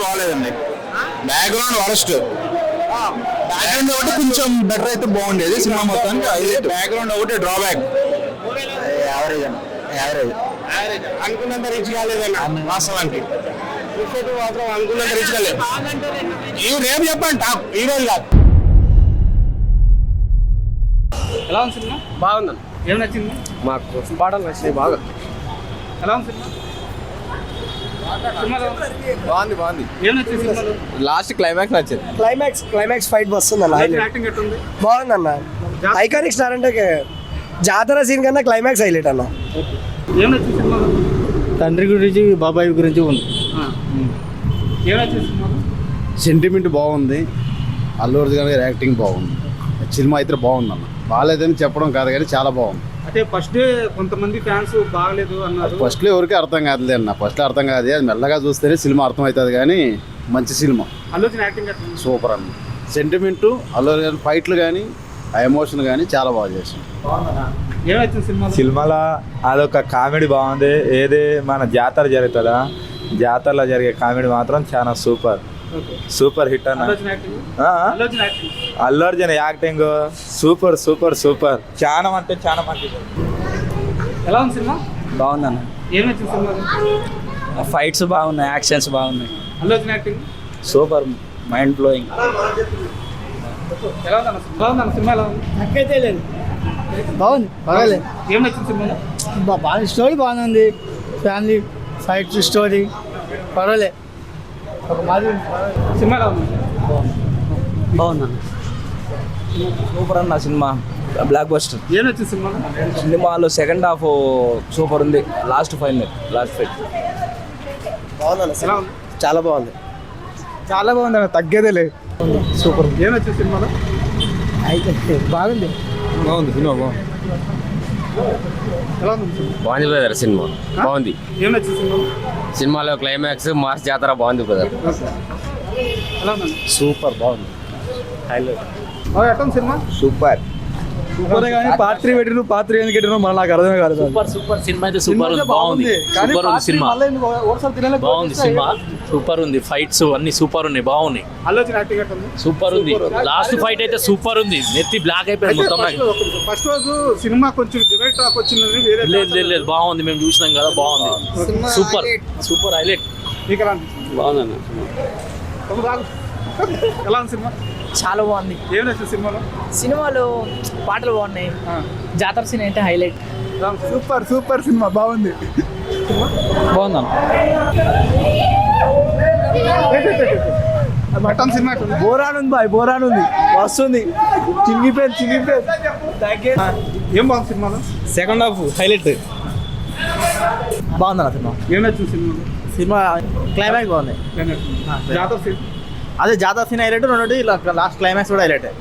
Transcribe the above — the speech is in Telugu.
బాగలేదండి. Background worst. బ్యాక్గ్రౌండ్ ఒకటి కొంచెం బెటర్ అయితే బాగుండేది సినిమా మొత్తానికి. అయితే బ్యాక్గ్రౌండ్ ఒకటి డ్రాబ్యాక్. యావరేజ్ అనుకున్నంత రీచ్ కాలేదన్న వాస్తవానికి. మాత్రం అనుకున్నంత రీచ్ కాలేదు. ఇవి రేపు చెప్పండి టాప్ ఈ రోజు కాదు. ఎలా ఉంది సినిమా? బాగుందన్న. ఏం నచ్చింది? మాకు పాటలు నచ్చినాయి బాగా. ఎలా ఉంది సినిమా? బాగుంది. ఏం నచ్చింది సినిమాలో? లాస్ట్ క్లైమాక్స్ నచ్చింది. క్లైమాక్స్ ఫైట్ వస్తుంది అన్న. యాక్టింగ్ ఎట్టుంది? బాగుందన్న. ఐకానిక్ స్టార్ అంటే జాతర సీన్ కన్నా క్లైమాక్స్ హైలైట్ అన్న. ఏం నచ్చింది సినిమాలో? తండ్రి గురించి బాబాయ్ గురించి ఉంది. ఏం నచ్చింది సినిమాలో? సెంటిమెంట్ బాగుంది. అల్లు అర్జున్ గారి యాక్టింగ్ బాగుంది. సినిమా అయితే బాగుందన్న. బాగాలేదని చెప్పడం కాదు కానీ చాలా బాగుంది. అంటే ఫస్ట్ డే కొంతమంది ఫ్యాన్స్ బాగలేదు అన్నారు. ఫస్ట్లో ఎవరికి అర్థం కాదులే అన్న. ఫస్ట్లో అర్థం కాదు, అది మెల్లగా చూస్తేనే సినిమా అర్థం అవుతుంది. కానీ మంచి సినిమా, అల్లు అర్జున్ యాక్టింగ్ ఎట్టుంది? సూపర్ అన్న. సెంటిమెంటు, అల్లు అర్జున్ ఫైట్లు కానీ ఆ ఎమోషన్ కానీ చాలా బాగా చేసింది. ఏం నచ్చింది సినిమాలో? సినిమాలో అదొక కామెడీ బాగుంది. ఏది మన జాతర జరుగుతుందా, జాతరలో జరిగే కామెడీ మాత్రం చాలా సూపర్ హిట్ అన్న. అల్లు అర్జున్ యాక్టింగ్ సూపర్ చాలా అంటే చాలా మంచిది. ఎలా ఉంది సినిమా? బాగుందన్న. ఏం నచ్చింది సినిమాలో? ఫైట్స్ బాగున్నాయి, యాక్షన్స్ బాగున్నాయి. Allu Arjun acting super, mind blowing. ఎలా ఉందన్న సినిమా? ఎలా ఉంది? నాకైతే లేదు. బాగుంది, బాగాలేదు. ఏం నచ్చింది సినిమాలో? బాగా స్టోరీ బాగుంది. ఫ్యామిలీ ఫైట్ స్టోరీ పర్వాలే. ఒక మాది సినిమా ఎలా ఉంది? బాగుందన్న. సూపర్ అన్న సినిమా, బ్లాక్ బస్టర్. ఏం నచ్చింది సినిమాలో? సినిమాలో సెకండ్ హాఫ్ సూపర్ ఉంది. లాస్ట్ ఫైట్ బాగుందన్న. ఎలా ఉంది? చాలా బాగుంది. అన్న, తగ్గేదే లేదు. సూపర్. ఏం నచ్చింది సినిమాలో? అయితే బాగుంది. సినిమా బాగుంది. ఎలా ఉంది సినిమా? బాగుంది బ్రదర్. సినిమా బాగుంది. ఏం నచ్చింది సినిమాలో? సినిమాలో క్లైమాక్స్ మాస్ జాతర బాగుంది బ్రదర్. ఎలా ఉంది? సూపర్ బాగుంది. ఎట్లా ఉంది సినిమా? సూపర్ కానీ పాత్ర పెట్టిన పాత్ర ఎందుకు పెట్టిన మన నాకు అర్థమే కాదు. సూపర్ సినిమా అయితే సూపర్ ఉంది. బాగుంది. సూపర్ ఉంది సినిమా. బాగుంది సినిమా. సూపర్ ఉంది. ఫైట్స్ అన్ని సూపర్ ఉన్నాయి, బాగున్నాయి. అల్లు అర్జున్ యాక్టింగ్ ఎట్లా ఉంది? సూపర్ ఉంది. లాస్ట్ ఫైట్ అయితే సూపర్ ఉంది. నెత్తి బ్లాక్ అయిపోయింది మొత్తం. ఫస్ట్ రోజు సినిమా కొంచెం డిబేట్ టాక్ వచ్చింది. వేరే లేదు బాగుంది. మేము చూసినాం కదా, బాగుంది. Super highlight. మీకు ఎలా అనిపించింది? బాగుందన్న. ఎలా ఉంది సినిమా? చాలా బాగుంది. ఏం నచ్చింది సినిమాలో? సినిమాలో పాటలు బాగున్నాయి. జాతర సీన్ అయితే హైలైట్. సూపర్ సినిమా బాగుంది. బాగుందన్న. ఎట్లా సినిమా ఎట్లా ఉంది? బోరాన్ ఉంది వస్తుంది. చినిగిపోయింది. ఏం బాగుంది సినిమాలో? సెకండ్ హాఫ్ హైలైట్ బాగుందన్న. సినిమా ఏం నచ్చింది సినిమాలో? సినిమా క్లైమాక్స్ బాగుంది. ఏం నచ్చింది? జాతర సీన్. అదే జాతర సీన్ హైలైట్, రెండు లాస్ట్ క్లైమాక్స్ కూడా హైలైట్.